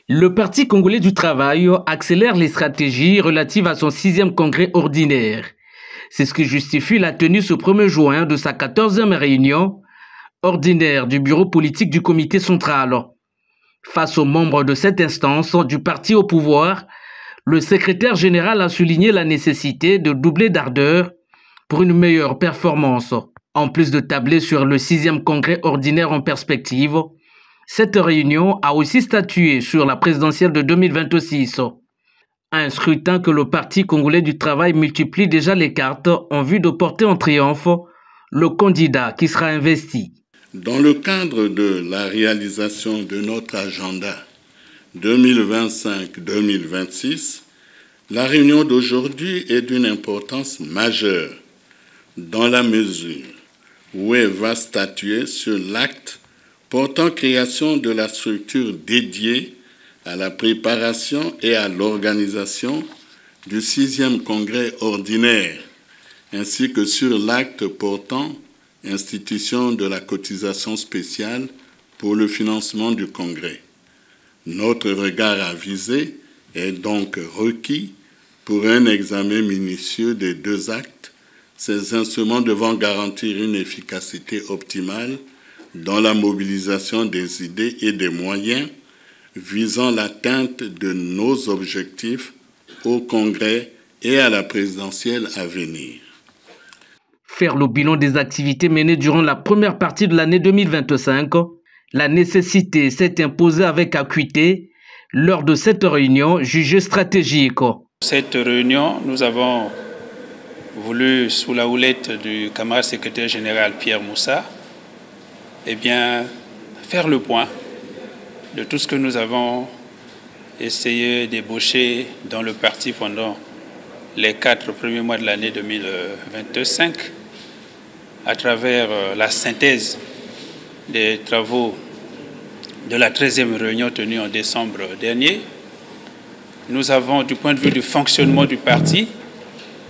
Le Parti congolais du travail accélère les stratégies relatives à son 6e congrès ordinaire. C'est ce qui justifie la tenue ce 1er juin de sa 14e réunion ordinaire du bureau politique du comité central. Face aux membres de cette instance du parti au pouvoir, le secrétaire général a souligné la nécessité de doubler d'ardeur pour une meilleure performance. En plus de tabler sur le 6e congrès ordinaire en perspective, cette réunion a aussi statué sur la présidentielle de 2026. Un scrutin que le Parti congolais du travail multiplie déjà les cartes en vue de porter en triomphe le candidat qui sera investi. Dans le cadre de la réalisation de notre agenda 2025-2026, la réunion d'aujourd'hui est d'une importance majeure dans la mesure où elle va statuer sur l'acte portant création de la structure dédiée à la préparation et à l'organisation du 6e congrès ordinaire, ainsi que sur l'acte portant institution de la cotisation spéciale pour le financement du congrès. Notre regard avisé est donc requis pour un examen minutieux des deux actes, ces instruments devant garantir une efficacité optimale dans la mobilisation des idées et des moyens visant l'atteinte de nos objectifs au Congrès et à la présidentielle à venir. Faire le bilan des activités menées durant la première partie de l'année 2025, la nécessité s'est imposée avec acuité lors de cette réunion jugée stratégique. Cette réunion, nous avons voulu, sous la houlette du camarade secrétaire général Pierre Moussa, faire le point de tout ce que nous avons essayé d'ébaucher dans le parti pendant les 4 premiers mois de l'année 2025, à travers la synthèse des travaux de la 13e réunion tenue en décembre dernier. Nous avons, du point de vue du fonctionnement du parti,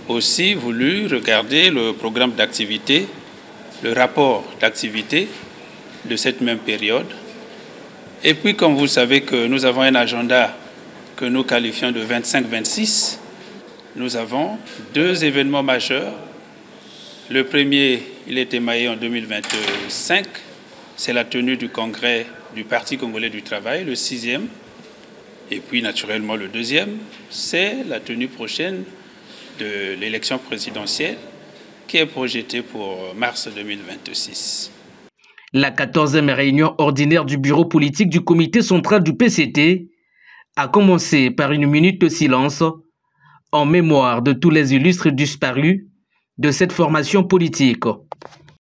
aussi voulu regarder le programme d'activité, le rapport d'activité de cette même période. Et puis, comme vous savez que nous avons un agenda que nous qualifions de 25-26, nous avons 2 événements majeurs. Le premier, il est émaillé en 2025, c'est la tenue du congrès du Parti congolais du travail, le 6e. Et puis, naturellement, le deuxième, c'est la tenue prochaine de l'élection présidentielle qui est projetée pour mars 2026. La 14e réunion ordinaire du bureau politique du comité central du PCT a commencé par une minute de silence en mémoire de tous les illustres disparus de cette formation politique.